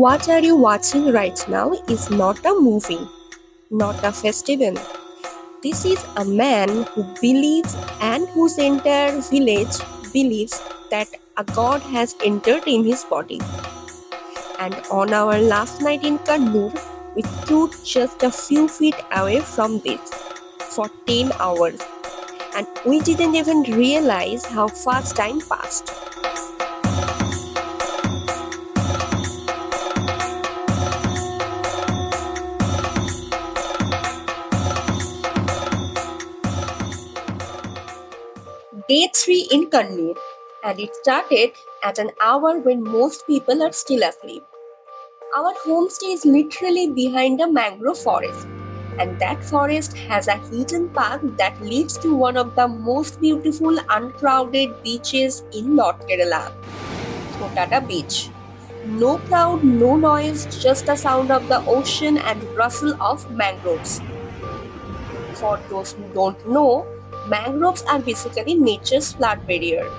What are you watching right now is not a movie, not a festival. This is a man who believes and whose entire village believes that a god has entered in his body. And on our last night in Kannur, we stood just a few feet away from this for 10 hours, and we didn't even realize how fast time passed. Day 3 in Kannur, and it started at an hour when most people are still asleep. Our homestay is literally behind a mangrove forest, and that forest has a hidden path that leads to one of the most beautiful uncrowded beaches in North Kerala, Thottada Beach. No crowd, no noise, just the sound of the ocean and rustle of mangroves. For those who don't know, mangroves are basically nature's flood barrier.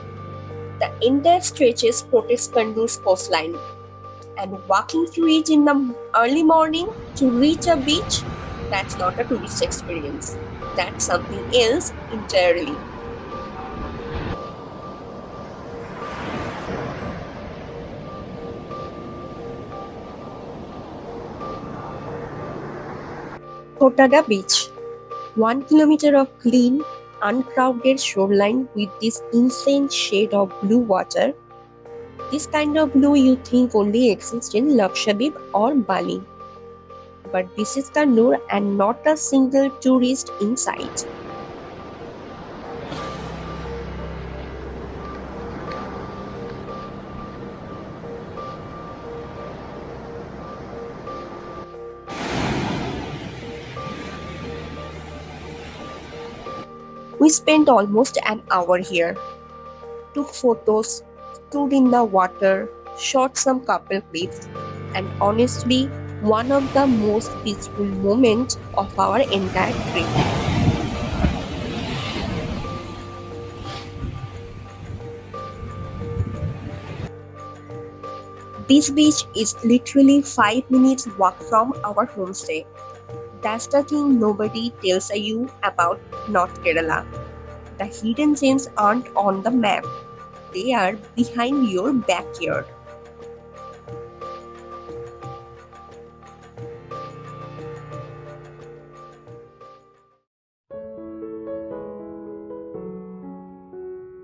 The entire stretches protects Kannur's coastline, and walking through it in the early morning to reach a beach, that's not a tourist experience. That's something else entirely. Thottada Beach, 1 kilometer of clean, uncrowded shoreline with this insane shade of blue water. This kind of blue you think only exists in Lakshadweep or Bali. But this is Kannur and not a single tourist in sight. We spent almost an hour here, took photos, stood in the water, shot some couple clips, and honestly, one of the most peaceful moments of our entire trip. This beach is literally 5 minutes walk from our homestay. That's the thing nobody tells you about North Kerala. The hidden gems aren't on the map. They are behind your backyard.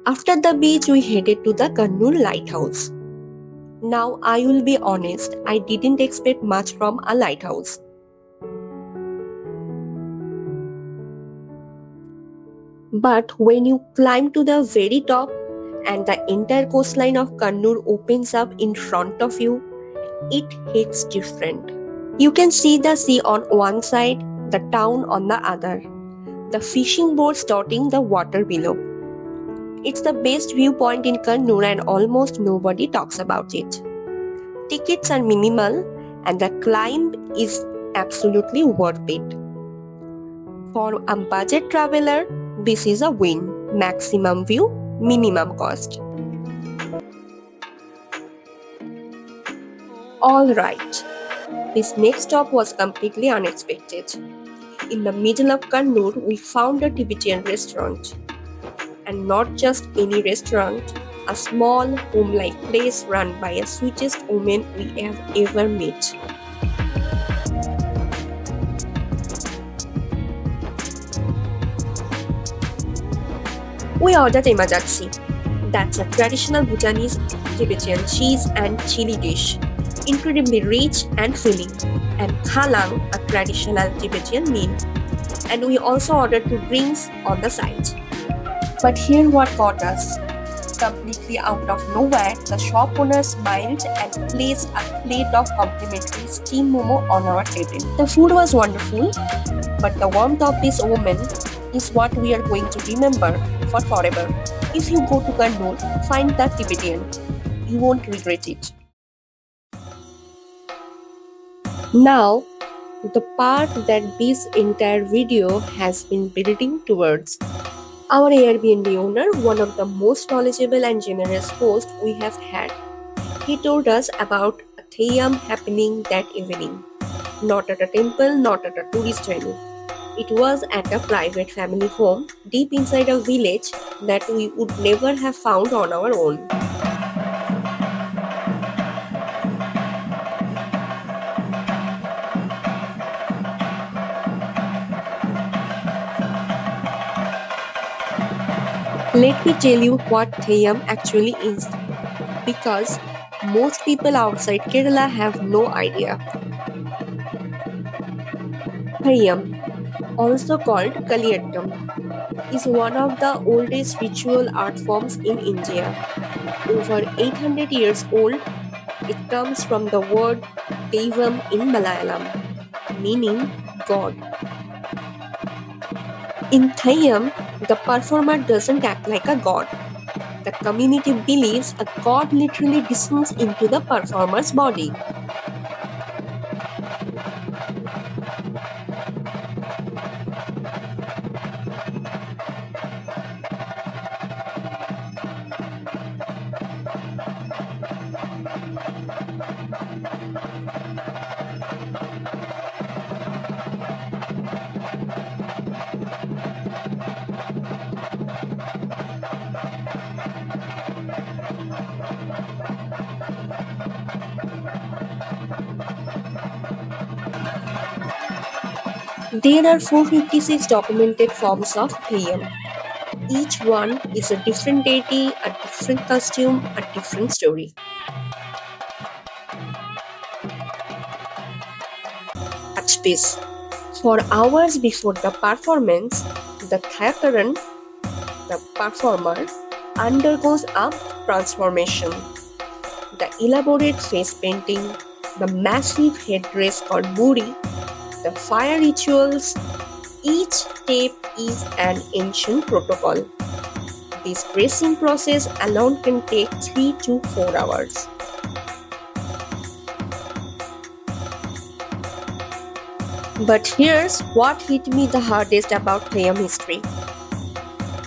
After the beach, we headed to the Kannur Lighthouse. Now, I will be honest, I didn't expect much from a lighthouse. But when you climb to the very top and the entire coastline of Kannur opens up in front of you, it hits different. You can see the sea on one side, the town on the other, the fishing boats dotting the water below. It's the best viewpoint in Kannur and almost nobody talks about it. Tickets are minimal and the climb is absolutely worth it. For a budget traveler, this is a win. Maximum view, minimum cost. Alright, this next stop was completely unexpected. In the middle of Kannur, we found a Tibetan restaurant. And not just any restaurant, a small home-like place run by the sweetest woman we have ever met. We ordered emajakshi. That's a traditional Bhutanese Tibetan cheese and chili dish, incredibly rich and filling, and khalang, a traditional Tibetan meal. And we also ordered 2 drinks on the side. But here what got us. Completely out of nowhere, the shop owner smiled and placed a plate of complimentary steamed momo on our table. The food was wonderful, but the warmth of this woman is what we are going to remember for forever. If you go to Kannur, find the Tibetan. You won't regret it. Now, the part that this entire video has been building towards. Our Airbnb owner, one of the most knowledgeable and generous hosts we have had, he told us about a Theyyam happening that evening. Not at a temple, not at a tourist venue. It was at a private family home deep inside a village that we would never have found on our own. Let me tell you what Theyyam actually is, because most people outside Kerala have no idea. Theyyam, also called Kaliyattam, is one of the oldest ritual art forms in India. Over 800 years old, it comes from the word Devam in Malayalam, meaning God. In Theyyam, the performer doesn't act like a god. The community believes a god literally descends into the performer's body. There are 456 documented forms of Theyyam. Each one is a different deity, a different costume, a different story. Watch this. For hours before the performance, the Thayakaran, the performer, undergoes a transformation. The elaborate face painting, the massive headdress called buri, the fire rituals, each step is an ancient protocol. This dressing process alone can take 3 to 4 hours. But here's what hit me the hardest about Theyyam history.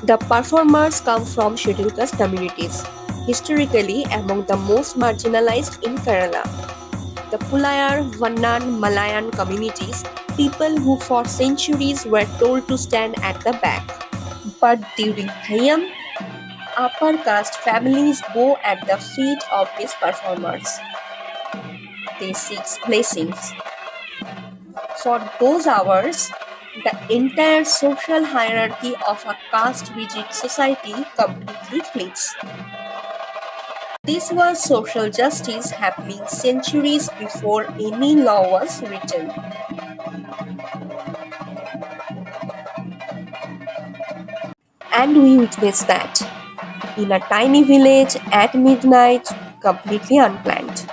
The performers come from scheduled caste communities, historically among the most marginalized in Kerala. The Pulayar, Vannan, Malayan communities, people who for centuries were told to stand at the back. But during Theyyam, upper caste families go at the feet of these performers. They seek blessings. For those hours, the entire social hierarchy of a caste-rigid society completely flips. This was social justice happening centuries before any law was written. And we witnessed that in a tiny village at midnight, completely unplanned.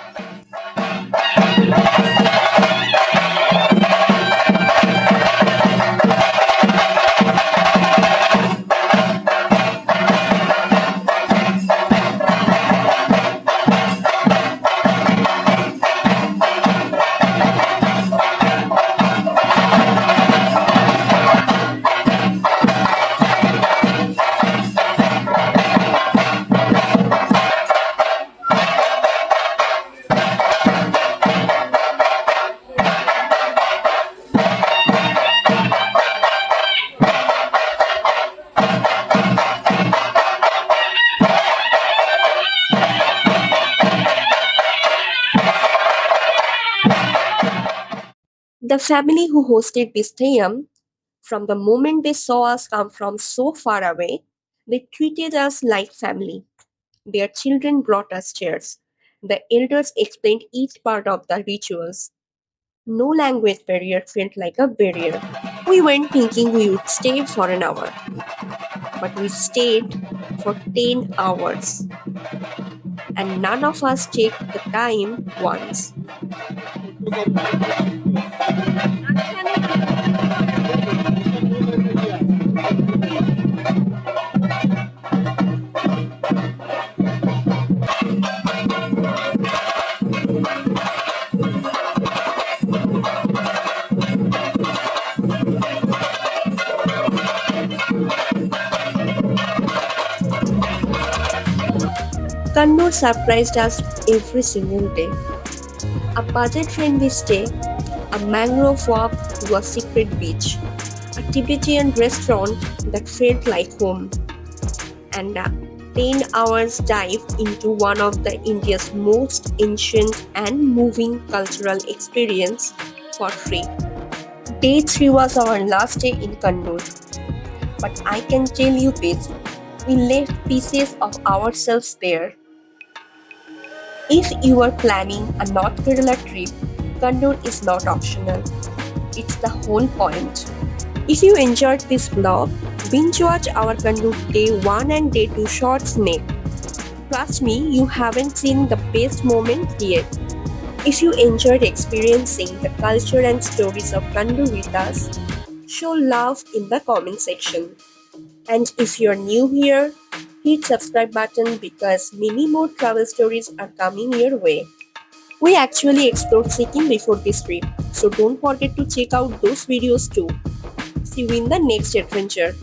The family who hosted this Theyyam, from the moment they saw us come from so far away, they treated us like family. Their children brought us chairs. The elders explained each part of the rituals. No language barrier felt like a barrier. We went thinking we would stay for an hour, but we stayed for 10 hours. And none of us checked the time once. Kannur surprised us every single day. A budget-friendly stay, a mangrove walk to a secret beach, a Tibetan restaurant that felt like home, and a 10 hours dive into one of the India's most ancient and moving cultural experience for free. Day 3 was our last day in Kannur, but I can tell you this, we left pieces of ourselves there. If you are planning a North Kerala trip, Kannur is not optional. It's the whole point. If you enjoyed this vlog, binge watch our Kannur Day 1 and Day 2 shorts next. Trust me, you haven't seen the best moments yet. If you enjoyed experiencing the culture and stories of Kannur with us, show love in the comment section. And if you're new here, hit subscribe button because many more travel stories are coming your way. We actually explored Sikkim before this trip, so don't forget to check out those videos too. See you in the next adventure.